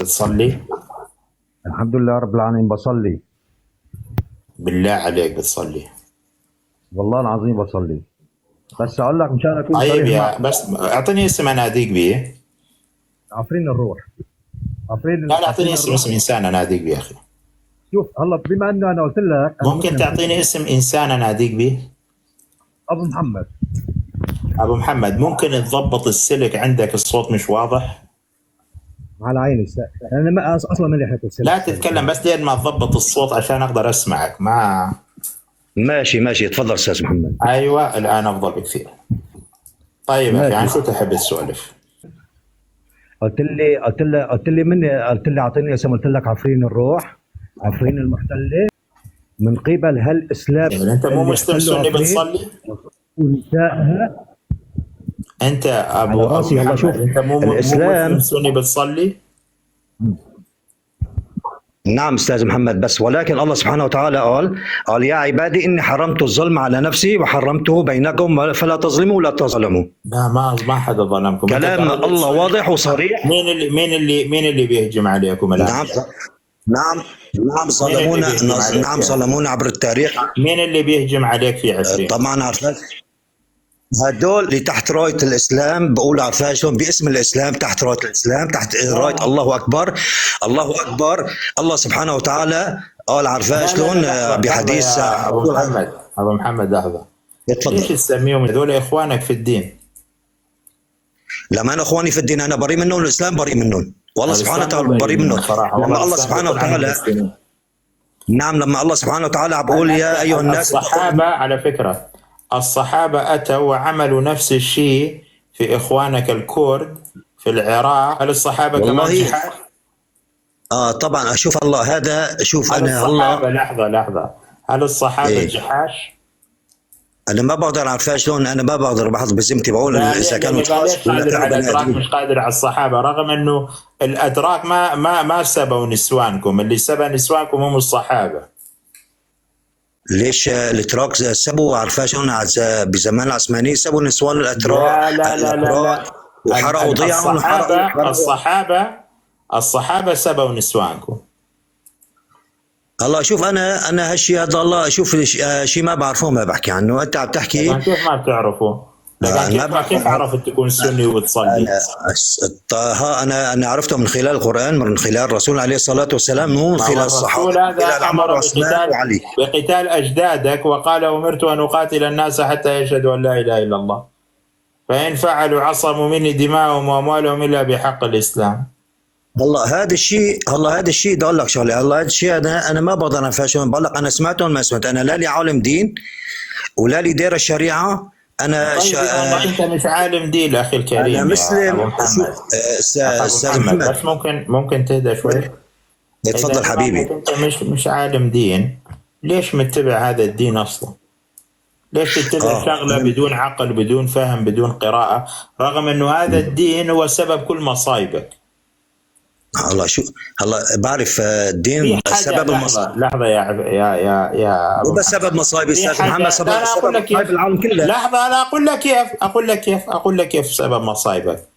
بتصلي؟ الحمد لله رب العالمين بصلي. بالله عليك بتصلي؟ والله العظيم بصلي. بس اقول لك مشان اكون طيب صريح معك، يا بس اعطيني اسم اناديك به. عفرين الروح. لا لا، اعطيني عفرين اسم الروح. انسان اناديك به يا اخي. شوف هلا بما انه انا قلت لك انا ممكن مسلم تعطيني سني. اسم انسان اناديك به؟ ابو محمد. ابو محمد، ممكن تضبط السلك عندك، الصوت مش واضح. على عيني انا ما اصلا ما لحقت لا السلك. تتكلم بس لين ما تضبط الصوت عشان اقدر اسمعك. ما ماشي تفضل استاذ محمد. ايوه الان افضل بكثير. طيب يا اخي، عن ماشي. شو تحب تسولف؟ قلت لي اعطيني اسم، قلت لك عفرين الروح، عفرين المحتله من قبل هالاسلام يعني انت مو اللي مسلم احتلوا سني عفرين بتصلي؟ ونسائها. انت على ابو راسي. هلا شوف محمد، انت مو مسلم الاسلام. سني بتصلي؟ نعم استاذ محمد، بس ولكن الله سبحانه وتعالى قال يا عبادي اني حرمت الظلم على نفسي وحرمته بينكم فلا تظلموا ولا تظلموا. لا ما حدا ظلمكم. كلام الله واضح وصريح. مين اللي بيهجم عليكم الان؟ نعم نعم نعم ظلمونا. نعم ظلمونا عبر التاريخ. مين اللي بيهجم عليك في 20؟ طبعا عرفت هدول اللي تحت رايه الاسلام، بقول عرفاشهم باسم الاسلام، تحت رايه الاسلام، تحت رايه الله اكبر. الله اكبر. الله سبحانه وتعالى قال عرفاش شلون بحديث ابو محمد لحظه. اتفضل. ليش تسميهم هذول اخوانك في الدين؟ لما انا اخواني في الدين انا بريء منهم، الاسلام بريء منهم، والله سبحانه الإسلام وتعالى بريء منهم. صراحه. لما الله سبحانه وتعالى نعم لما الله سبحانه وتعالى عم بقول يا ايها الناس. الصحابه على فكره، الصحابه اتوا وعملوا نفس الشيء في اخوانك الكرد في العراق. هل الصحابه كمان جحاش؟ طبعا اشوف الله هذا. شوف هل انا الصحابه الله لحظه هل الصحابه إيه؟ جحاش؟ انا ما بقدر اعرف شلون، انا ما بقدر بحط بذمتي بقول اذا كانوا اشخاص ولا كانوا بني ادمين. مش قادر على الصحابه، رغم انه الاتراك ما سبوا نسوانكم، اللي سبى نسوانكم هم الصحابه. ليش الاتراك سبوا عرفا شلون بزمان العثماني سبوا نسوان الاتراك؟ لا وحرقوا ضيعهم. الصحابه سبوا نسوانكم. الله شوف انا هالشيء هذا الله شوف شيء ما بعرفه ما بحكي عنه. انت عم تحكي كيف ما بتعرفه؟ كيف عرفت تكون سني وتصلي؟ انا عرفته من خلال القران، من خلال الرسول عليه الصلاه والسلام، مو من خلال الصحابه. هذا امر بقتال اجدادك وقال امرت ان اقاتل الناس حتى يشهدوا ان لا اله الا الله، فان فعلوا عصموا مني دماءهم واموالهم الا بحق الاسلام. هذا الشيء بدي اقول لك شغله. هذا الشيء انا ما بقدر انفاشهم. بقول لك انا سمعته ما سمعت. انا لا لي عالم دين ولا لي داير الشريعه. انا انت مش عالم دين اخي الكريم. انا مسلم. استاذ محمد بس ممكن تهدى شوي. تفضل حبيبي. انت مش عالم دين، ليش متبع هذا الدين اصلا؟ ليش تتبع شغله بدون عقل، بدون فهم، بدون قراءه، رغم انه هذا الدين هو سبب كل مصايبك؟ هلا شو بعرف الدين سبب المصايب. لحظه يا مو بس سبب مصايب استاذ محمد، سبب مصايب العالم كله. لحظه، انا اقول لك كيف سبب مصايبك.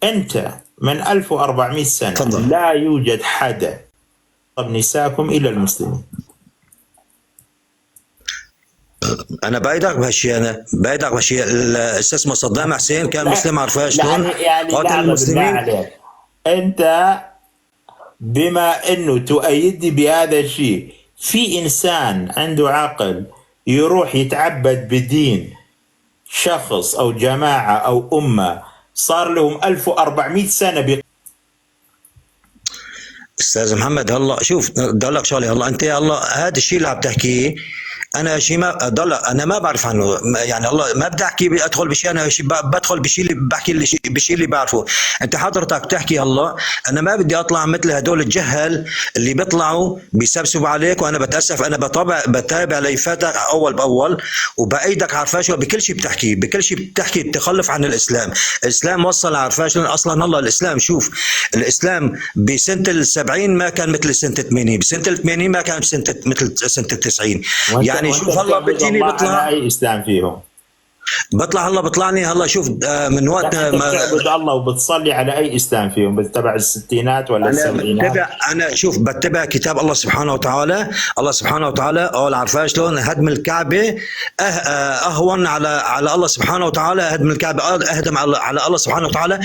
انت من 1400 سنه فضل. لا يوجد حدا طب نساكم الا المسلمين. انا بايدك بهالشيء. الاستاذ صدام حسين كان مسلم عرفاه شلون قاتل المسلمين. انت بما انه تؤيدني بهذا الشيء، في انسان عنده عقل يروح يتعبد بدين شخص او جماعه او امه صار لهم 1400 سنه استاذ محمد هلا شوف بدي اقول لك شغله. هلا انت هذا الشيء اللي عم تحكيه انا شيء ما انا ما بعرف عنه. يعني الله ما بدي احكي ادخل بشيء. انا بدخل بشيء اللي بحكي بشيء اللي بعرفه. انت حضرتك بتحكي هلا انا ما بدي اطلع مثل هدول الجهل اللي بيطلعوا بيسبسبوا عليك. وانا بتاسف انا بتابع ليفاتك اول باول وبايدك عرفاش بكل شيء بتحكي بتخلف عن الاسلام. الاسلام وصل عرفاش اصلا. الله الاسلام شوف الاسلام بسنه ال70 ما كان مثل سنه 80، بسنه ال80 ما كان مثل سنه 90. يعني شوف هلا بتجيني بيطلع اي اسلام فيهم. بطلع هلا بطلعني هلا شوف من وقت لا انت بتعبد الله وبتصلي على اي اسلام فيهم؟ بتتبع الستينات ولا انا السبعينات؟ بتبع، انا شوف بتبع كتاب الله سبحانه وتعالى. الله سبحانه وتعالى قال، عارفه شلون؟ هدم الكعبه اهون على الله سبحانه وتعالى. هدم الكعبه اهدم على الله سبحانه وتعالى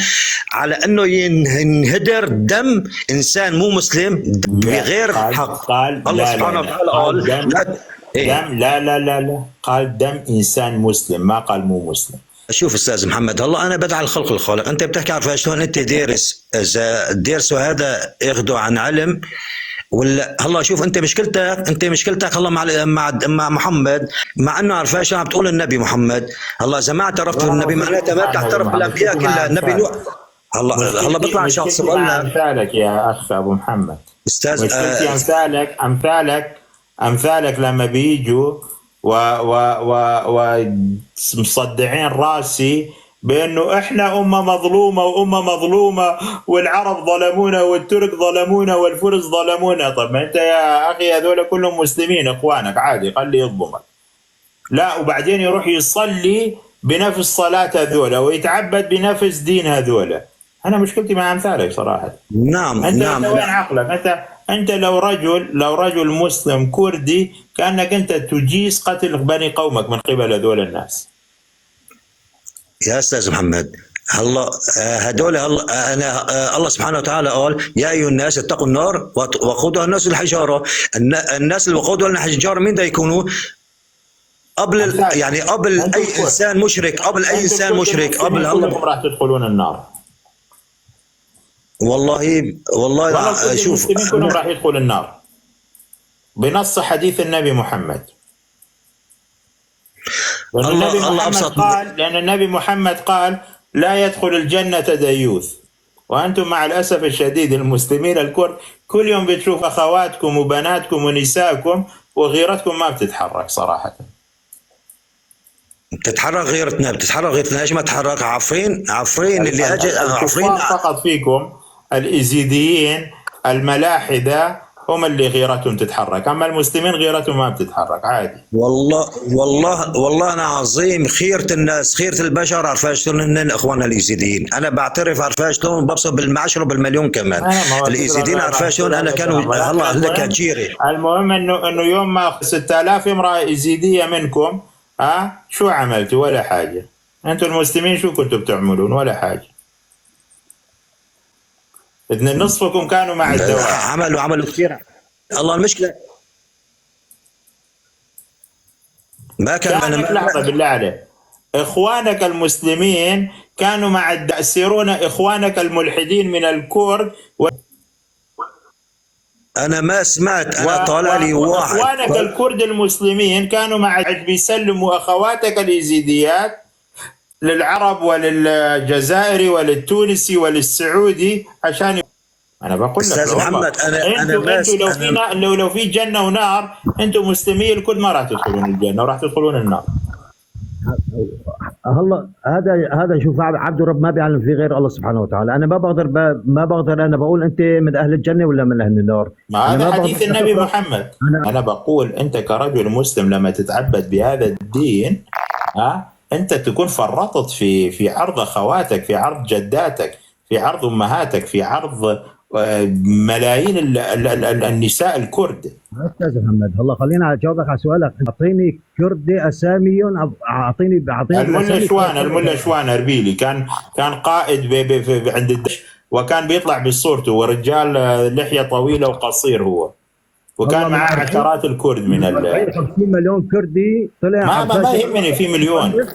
على انه ينهدر دم انسان مو مسلم بغير حق. قال الله سبحانه وتعالى قال دم لا قال دم انسان مسلم، ما قال مو مسلم. شوف استاذ محمد، هلا انا بدعي الخلق الخالق. انت بتحكي عارف شلون؟ انت دارس، اذا درسوا هذا اخذوا عن علم ولا؟ هلا شوف انت مشكلتك هلا مع محمد، مع انه عارف شلون عم تقول النبي محمد. هلا اذا ما اعترفت بالنبي معناتها ما بتعترف بالانبياء كلها. النبي نوح هلا بيطلع شخص بقول لك امثالك يا اخ ابو محمد استاذ امثالك لما بيجوا ومصدعين راسي بانه احنا امه مظلومه والعرب ظلمونا والترك ظلمونا والفرس ظلمونا. طب ما انت يا اخي هذول كلهم مسلمين اخوانك، عادي خلي يظلمك. لا وبعدين يروح يصلي بنفس صلاه هذول ويتعبد بنفس دين هذول. انا مشكلتي مع امثالك صراحه. نعم انت نعم وين عقلك؟ انت لو رجل مسلم كردي كانك انت تجيز قتل بني قومك من قبل هذول الناس. يا استاذ محمد هلا هدول هلا انا الله سبحانه وتعالى قال يا ايها الناس اتقوا النار وقودها الناس والحجاره. الناس اللي وقودها الحجاره مين ده يكونوا؟ قبل يعني قبل اي انسان مشرك، قبل اي انسان مشرك، قبل كلكم راح تدخلون النار. والله شوف المسلمين كلهم راح يدخلوا النار بنص حديث النبي محمد. لأن النبي محمد قال لا يدخل الجنة ديوث. وأنتم مع الأسف الشديد المسلمين الكرد كل يوم بتشوف أخواتكم وبناتكم ونسائكم وغيرتكم ما بتتحرك صراحة. بتتحرك غيرتنا ايش ما تتحرك؟ عفرين اللي اجى عفرين فقط فيكم الإزيديين الملاحدة هم اللي غيرتهم تتحرك، اما المسلمين غيرتهم ما بتتحرك عادي. والله انا عظيم خيرة الناس، خيرة البشر عارفه شلون هن اخواننا اليزيديين. انا بعترف عارفه شلون ببصر بالمعشر وبالمليون كمان. اليزيديين عارفه شلون انا كانوا هلا لك جيري. المهم انه يوم ما 6000 امراه يزيديه منكم شو عملتوا؟ ولا حاجه. انتم المسلمين شو كنتوا بتعملون؟ ولا حاجه. نصفكم كانوا مع الدواء. عملوا كثير. الله المشكله ما كان انا لحظه بالله عليك. اخوانك المسلمين كانوا مع يأسرون اخوانك الملحدين من الكرد انا ما سمعت. انا طالع لي واحد اخوانك الكرد المسلمين كانوا مع بيسلموا اخواتك اليزيديات للعرب وللجزائري وللتونسي وللسعودي عشان انا بقول لك استاذ محمد انتوا لو في جنه ونار انتوا مسلمين الكل ما راح تدخلون الجنه وراح تدخلون النار. هلا هذا شوف عبد الرب ما بيعلم في غير الله سبحانه وتعالى. انا ما بقدر انا بقول انت من اهل الجنه ولا من اهل النار. هذا حديث النبي محمد. انا بقول انت كرجل مسلم لما تتعبد بهذا الدين انت تكون فرطت في عرض اخواتك، في عرض جداتك، في عرض امهاتك، في عرض ملايين النساء الكرد. استاذ محمد هلا خلينا اجاوبك على سؤالك. اعطيني كردي اساميهم، اعطيني الملا شوان اربيلي كان قائد عند الدش وكان بيطلع بصورته ورجال لحيه طويله وقصير هو، وكان معاه عشرات الكرد من 50 مليون كردي طلع. ما يهمني في مليون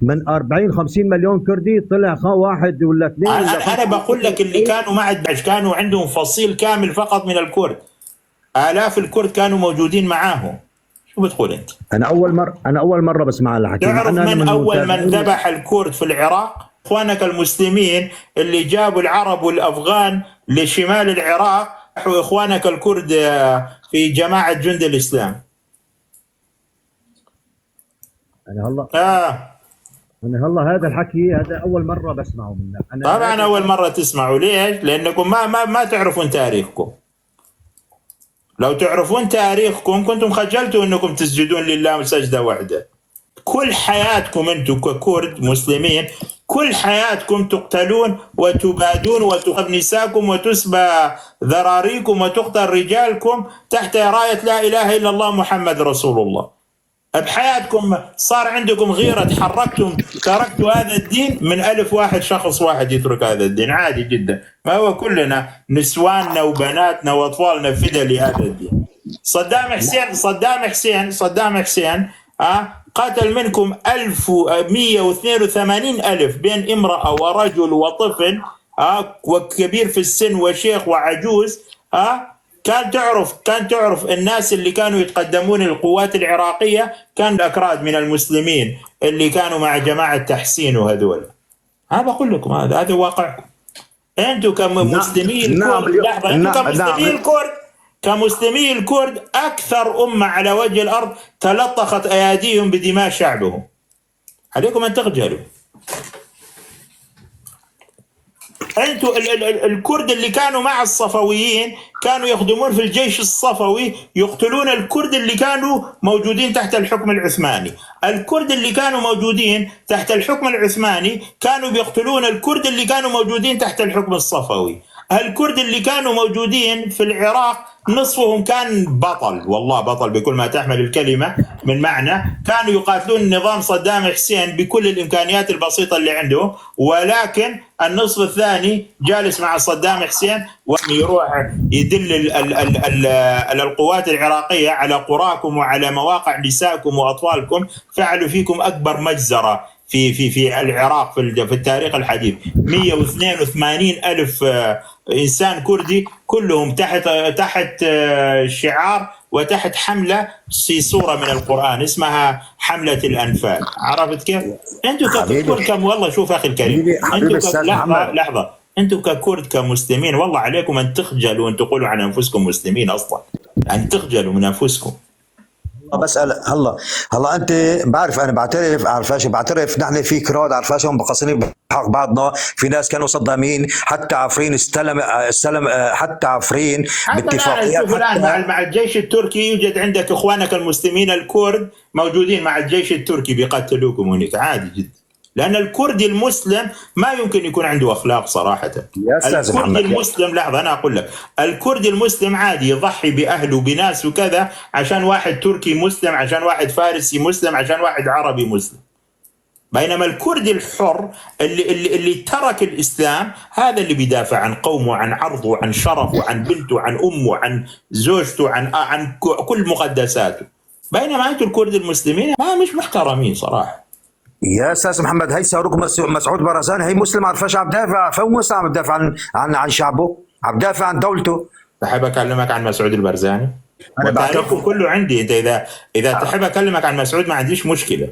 من 40-50 مليون كردي طلع واحد ولا اثنين. انا بقول لك اللي كانوا مع الداعش كانوا عندهم فصيل كامل فقط من الكرد. آلاف الكرد كانوا موجودين معاهم. شو بتقول انت؟ انا اول مره بسمع الحكي. تعرف من اول من ذبح الكرد في العراق؟ اخوانك المسلمين اللي جابوا العرب والافغان لشمال العراق، اخوانك الكرد في جماعه جند الاسلام. أنا هلا هذا الحكي هذا أول مرة بسمعه منك. طبعا أول مرة تسمعوا. ليش؟ لأنكم ما تعرفون تاريخكم. لو تعرفون تاريخكم كنتم خجلتوا أنكم تسجدون لله سجدة واحدة. كل حياتكم انتم ككرد مسلمين، كل حياتكم تقتلون وتبادون وتخب نساءكم وتسبى ذراريكم وتقتل رجالكم تحت راية لا إله إلا الله محمد رسول الله. بحياتكم صار عندكم غيرة، تحركتم تركتوا هذا الدين من ألف واحد، شخص واحد يترك هذا الدين عادي جدا. ما هو كلنا نسواننا وبناتنا وأطفالنا فدا لهذا الدين. صدام حسين قتل منكم 182 ألف بين امرأة ورجل وطفل وكبير في السن وشيخ وعجوز. كان تعرف الناس اللي كانوا يتقدمون القوات العراقية كان الأكراد من المسلمين اللي كانوا مع جماعة تحسين وهذول. بقول لكم هذا واقعكم. أنتم كمسلمي الكرد، لحظة، أنتم كمسلمي الكرد، كمسلمي الكرد أكثر أمة على وجه الأرض تلطخت أياديهم بدماء شعبهم. عليكم أن تخجلوا. أنتم الكرد اللي كانوا مع الصفويين كانوا يخدمون في الجيش الصفوي يقتلون الكرد اللي كانوا موجودين تحت الحكم العثماني. الكرد اللي كانوا موجودين تحت الحكم العثماني كانوا بيقتلون الكرد اللي كانوا موجودين تحت الحكم الصفوي. الكرد اللي كانوا موجودين في العراق نصفهم كان بطل، والله بطل بكل ما تحمل الكلمة من معنى، كانوا يقاتلون نظام صدام حسين بكل الإمكانيات البسيطة اللي عندهم، ولكن النصف الثاني جالس مع صدام حسين ويروح يدل القوات العراقية على قراكم وعلى مواقع نسائكم وأطفالكم. فعلوا فيكم أكبر مجزرة في العراق في التاريخ الحديث. 182 ألف إنسان كردي كلهم تحت شعار وتحت حملة في سورة من القرآن اسمها حملة الأنفال. عرفت كيف؟ أنتم ككرد كم، والله شوف أخي الكريم، لحظة، أنتم ككرد كمسلمين والله عليكم أن تخجلوا أن تقولوا عن أنفسكم مسلمين أصلا، أن تخجلوا من أنفسكم. بسأل هلا انت بعرف، انا بعترف نحن في كراد عرفاش هم مقصرين بحق بعضنا. في ناس كانوا صدامين، حتى عفرين استلم حتى عفرين باتفاقيات. الان مع الجيش التركي يوجد عندك اخوانك المسلمين الكرد موجودين مع الجيش التركي بيقتلوكم هناك عادي جدا، لأن الكردي المسلم ما يمكن يكون عنده أخلاق صراحة. الكردي المسلم، لحظة أنا أقول لك، الكردي المسلم عادي يضحي بأهله بناس وكذا عشان واحد تركي مسلم، عشان واحد فارسي مسلم، عشان واحد عربي مسلم. بينما الكردي الحر اللي ترك الإسلام هذا اللي بيدافع عن قومه، عن عرضه، عن شرفه، عن بنته، عن أمه، عن زوجته، عن كل مقدساته. بينما أنتم الكرد المسلمين ما مش محترمين صراحة. يا استاذ محمد، هي صاروخ مسعود برزان هي مسلم، عرفاش عم بدافع، فهو مسلم عم بدافع عن شعبه، عم بدافع عن دولته. تحب اكلمك عن مسعود البرزاني؟ انا تاريخه كله عندي. انت اذا تحب اكلمك عن مسعود ما عنديش مشكله،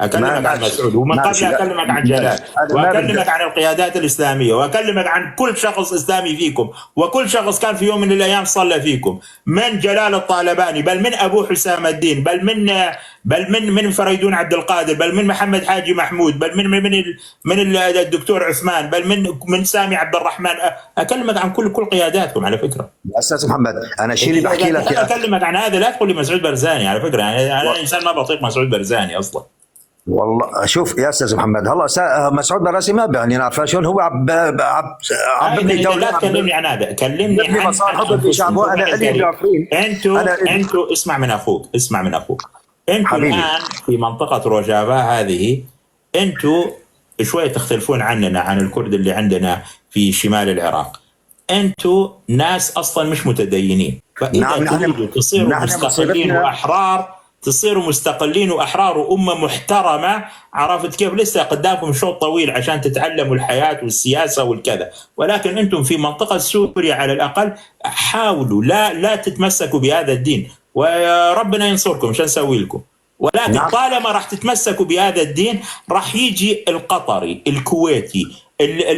اكلمك عن مسعود، ومن قبل اكلمك عن جلال، واكلمك عن القيادات الاسلاميه، واكلمك عن كل شخص اسلامي فيكم، وكل شخص كان في يوم من الايام صلى فيكم، من جلال الطالباني، بل من ابو حسام الدين، بل من فريدون عبد القادر، بل من محمد حاجي محمود، بل من الدكتور عثمان، بل من سامي عبد الرحمن. اكلمك عن كل قياداتكم على فكره. استاذ محمد، انا الشيء اللي بحكي لك اكلمك عن هذا، لا تقول لي مسعود برزاني على فكره، يعني انا انسان ما بطيق مسعود برزاني اصلا. والله شوف يا استاذ محمد، هلا مسعود براسي ما بيعني عارف شلون هو عبدني دولة. لا تكلمني عن هذا، كلمني عن شعبه. انتوا اسمع من اخوك. انتوا الان في منطقة روجافا هذه انتوا شوية تختلفون عننا، عن الكرد اللي عندنا في شمال العراق. انتوا ناس اصلا مش متدينين، فاذا تريدوا تصيروا مستقلين واحرار، تصيروا مستقلين وأحرار وأمة محترمة، عرفت كيف؟ لسه قدامكم شوط طويل عشان تتعلموا الحياة والسياسة والكذا، ولكن أنتم في منطقة سوريا على الأقل حاولوا لا تتمسكوا بهذا الدين، وربنا ينصركم. شو نسوي لكم؟ ولكن طالما راح تتمسكوا بهذا الدين راح يجي القطري، الكويتي،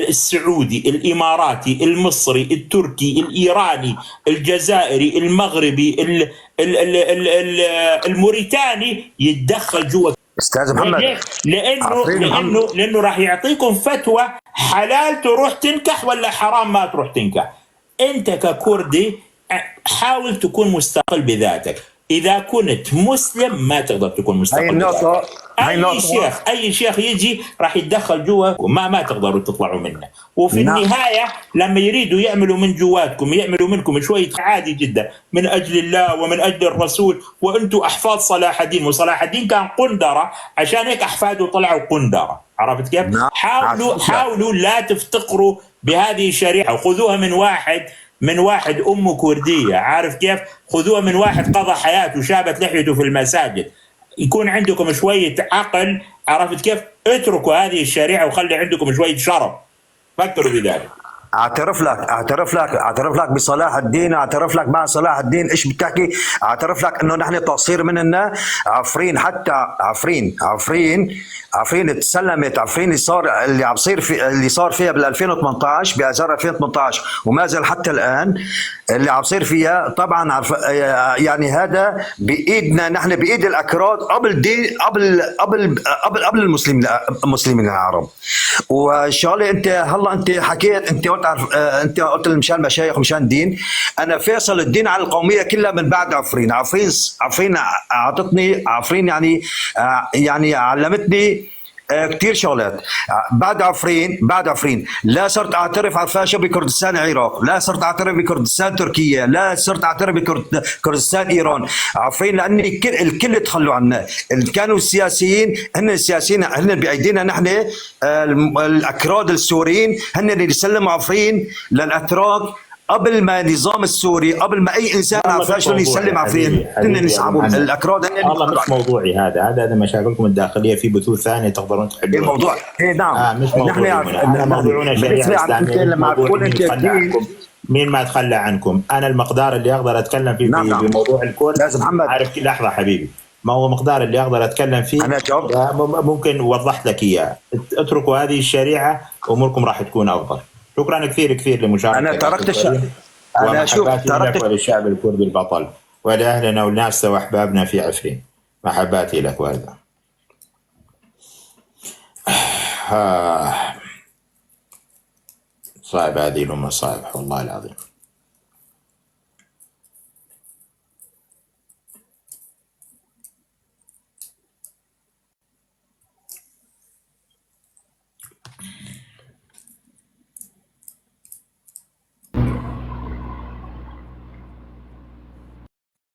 السعودي، الإماراتي، المصري، التركي، الإيراني، الجزائري، المغربي، الموريتاني يتدخل جوا. استاذ محمد، لانه راح يعطيكم فتوى حلال تروح تنكح ولا حرام ما تروح تنكح. انت ككردي حاول تكون مستقل بذاتك. اذا كنت مسلم ما تقدر تكون هاي مستقل النقطة، هاي اي النقطة. شيخ، اي شيخ يجي راح يتدخل جوا ما تقدروا تطلعوا منه. وفي نعم. النهايه لما يريدوا يعملوا من جواتكم، يعملوا منكم شويه عادي جدا من اجل الله ومن اجل الرسول، وانتم احفاد صلاح الدين، وصلاح الدين كان قندره، عشان هيك احفاده طلعوا قندره. عرفت كيف؟ نعم. حاولوا لا تفتقروا بهذه الشريعه، وخذوها من واحد امه كرديه، عارف كيف؟ خذوها من واحد قضى حياته شابت لحيته في المساجد. يكون عندكم شويه عقل، عرفت كيف؟ اتركوا هذه الشريعه وخلي عندكم شويه شرف، فكروا بذلك. اعترف لك بصلاح الدين، اعترف لك مع صلاح الدين ايش بتحكي، اعترف لك انه نحن تقصير مننا، عفرين حتى عفرين تسلمت، عفرين اللي عم يصير في اللي صار فيها بال 2018 باذار 2018 وما زال حتى الان اللي عم يصير فيها. طبعا يعني هذا بايدنا نحن، بايد الاكراد قبل دين قبل المسلمين العرب. وشغله انت هلا انت حكيت، انت قلت مشان المشايخ ومشان الدين، انا فيصل الدين على القوميه كلها من بعد عفرين اعطتني يعني علمتني كثير شغلات. بعد عفرين لا صرت اعترف عرفاشة بكردستان العراق، لا صرت اعترف بكردستان تركيا، لا صرت اعترف بكردستان ايران. عفرين لاني الكل تخلوا عنا، كانوا السياسيين هن بايدينا نحن، الاكراد السوريين هن اللي يسلموا عفرين للاتراك قبل ما النظام السوري، قبل ما اي انسان عرفاش يسلم عفرين، هن اللي يسحبوا الاكراد. والله مش موضوعي هذا مشاكلكم الداخليه، في بثوث ثانيه تقدرون تحددون الموضوع. نعم مش موضوعنا، موضوعنا شريعه اسلاميه. لما تقول انت مين ما تخلى عنكم. انا المقدار اللي اقدر اتكلم فيه في موضوع الكورس، لازم محمد عارف لحظه حبيبي، ما هو مقدار اللي اقدر اتكلم فيه انا جاوبت، ممكن وضحت لك اياه. اتركوا هذه الشريعه اموركم راح تكون افضل. شكرا كثير لمشاركتك. انا تركت الشعب، انا تركت وللشعب الكردي البطل ولاهلنا وناسنا واحبابنا في عفرين. محباتي لك والده. صعب هذه الامه، صعب والله العظيم.